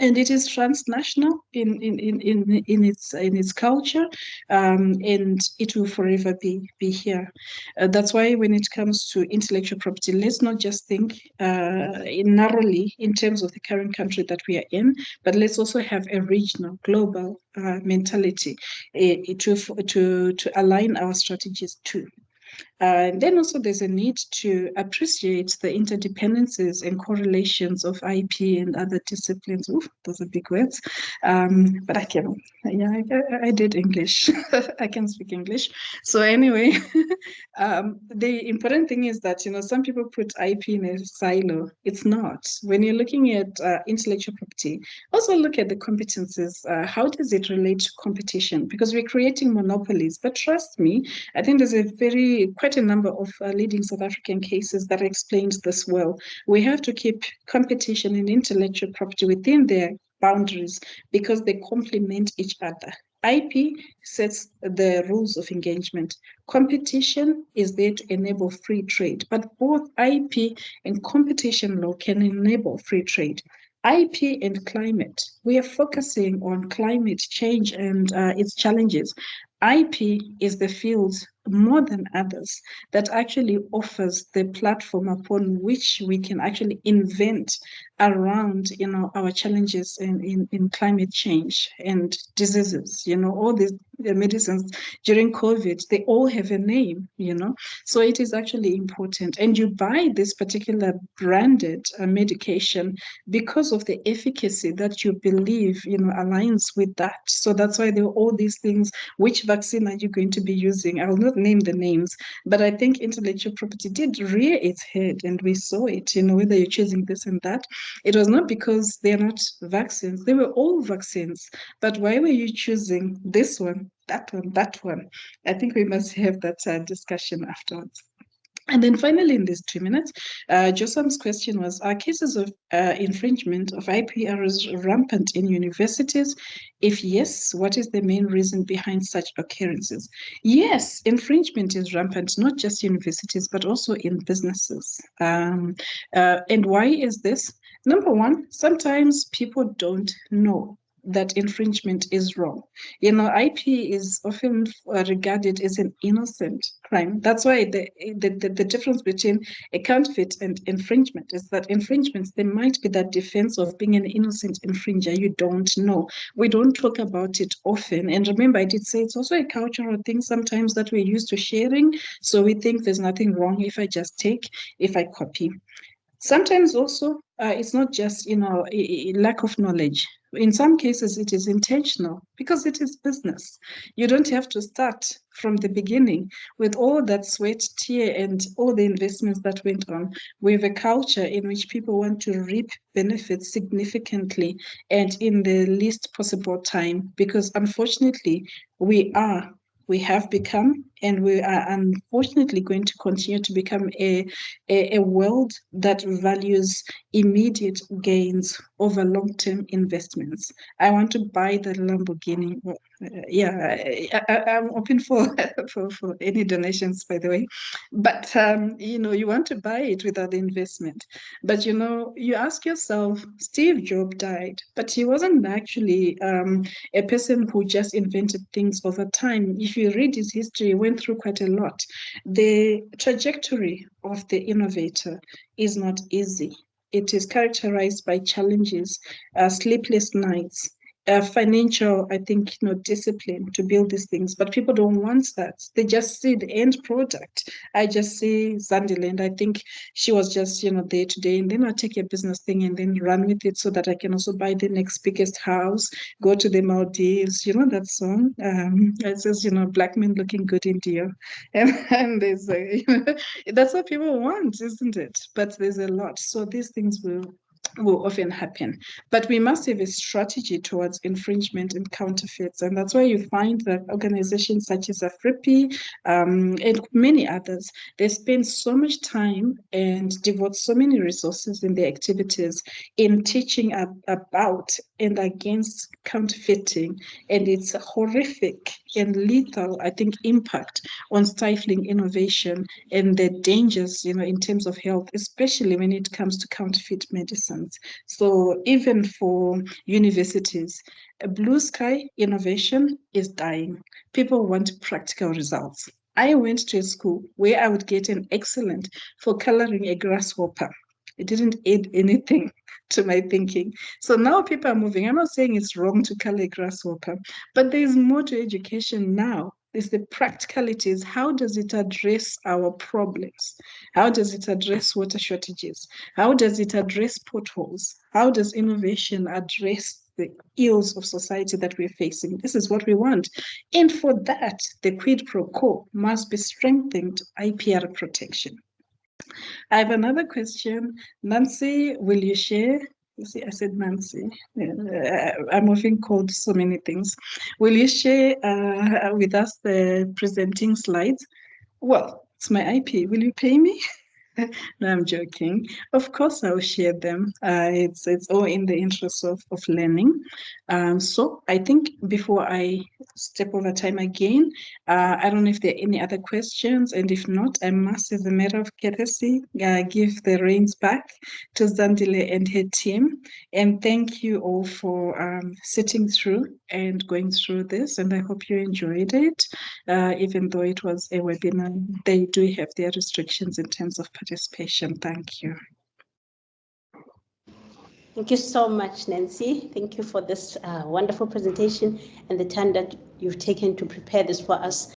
Speaker 1: And it is transnational in its culture, and it will forever be here. That's why when it comes to intellectual property, let's not just think narrowly in terms of the current country that we are in, but let's also have a regional, global mentality to align our strategies to. And then also there's a need to appreciate the interdependencies and correlations of IP and other disciplines. Ooh, those are big words. But I can, I did English. I can speak English. So anyway, the important thing is that, some people put IP in a silo. It's not. When you're looking at intellectual property, also look at the competencies. How does it relate to competition? Because we're creating monopolies. But trust me, I think there's quite a number of leading South African cases that explains this well. We have to keep competition and intellectual property within their boundaries because they complement each other. IP sets the rules of engagement. Competition is there to enable free trade, but both IP and competition law can enable free trade. IP and climate. We are focusing on climate change and its challenges. IP is the field more than others that actually offers the platform upon which we can actually invent around our challenges in climate change and diseases, all these medicines during COVID, they all have a name, So it is actually important. And you buy this particular branded medication because of the efficacy that you believe, aligns with that. So that's why there are all these things. Which vaccine are you going to be using? I will not name the names, but I think intellectual property did rear its head, and we saw it, whether you're choosing this and that. It was not because they're not vaccines. They were all vaccines. But why were you choosing this one, that one, that one? I think we must have that discussion afterwards. And then finally, in these 2 minutes, Josam's question was, are cases of infringement of IPRs rampant in universities? If yes, what is the main reason behind such occurrences? Yes, infringement is rampant, not just universities, but also in businesses. And why is this? Number one, sometimes people don't know that infringement is wrong. IP is often regarded as an innocent crime. That's why the difference between a counterfeit and infringement is that infringements, there might be that defense of being an innocent infringer. You don't know. We don't talk about it often. And remember, I did say it's also a cultural thing sometimes that we're used to sharing. So we think there's nothing wrong if I just take, if I copy. Sometimes also, it's not just, a lack of knowledge. In some cases, it is intentional because it is business. You don't have to start from the beginning with all that sweat, tear, and all the investments that went on. We have a culture in which people want to reap benefits significantly and in the least possible time, because unfortunately, we have become, and we are unfortunately going to continue to become a world that values immediate gains over long-term investments. I want to buy the Lamborghini. I'm open for, for any donations, by the way. But, you want to buy it without the investment. But, you ask yourself, Steve Jobs died, but he wasn't actually a person who just invented things over time. If you read his history, he went through quite a lot. The trajectory of the innovator is not easy. It is characterized by challenges, sleepless nights, financial, I think, discipline to build these things. But people don't want that. They just see the end product. I just see Zandile, and I think she was just, day to day, and then I'll take a business thing and then run with it so that I can also buy the next biggest house, go to the Maldives. You know that song? It says, black men looking good in Dior. And there's, that's what people want, isn't it? But there's a lot. So these things will often happen. But we must have a strategy towards infringement and counterfeits. And that's why you find that organizations such as AfrIPI and many others, they spend so much time and devote so many resources in their activities in teaching about and against counterfeiting and its horrific and lethal, I think, impact on stifling innovation and the dangers, in terms of health, especially when it comes to counterfeit medicines. So even for universities, a blue sky innovation is dying. People want practical results. I went to a school where I would get an excellent for coloring a grasshopper. It didn't add anything to my thinking. So now people are moving. I'm not saying it's wrong to color a grasshopper, but there's more to education now. It's the practicalities. How does it address our problems? How does it address water shortages? How does it address potholes? How does innovation address the ills of society that we're facing? This is what we want. And for that, the quid pro quo must be strengthened IPR protection. I have another question. Nancy, will you share? You see, I said Nancy. I'm often called so many things. Will you share with us the presenting slides? Well, it's my IP. Will you pay me? No, I'm joking. Of course, I'll share them. It's all in the interest of learning. So I think before I step over time again, I don't know if there are any other questions, and if not, I must, as a matter of courtesy, give the reins back to Zandile and her team. And thank you all for sitting through and going through this. And I hope you enjoyed it, even though it was a webinar. They do have their restrictions in terms of participation. Thank you.
Speaker 2: Thank you so much, Nancy. Thank you for this wonderful presentation and the time that you've taken to prepare this for us.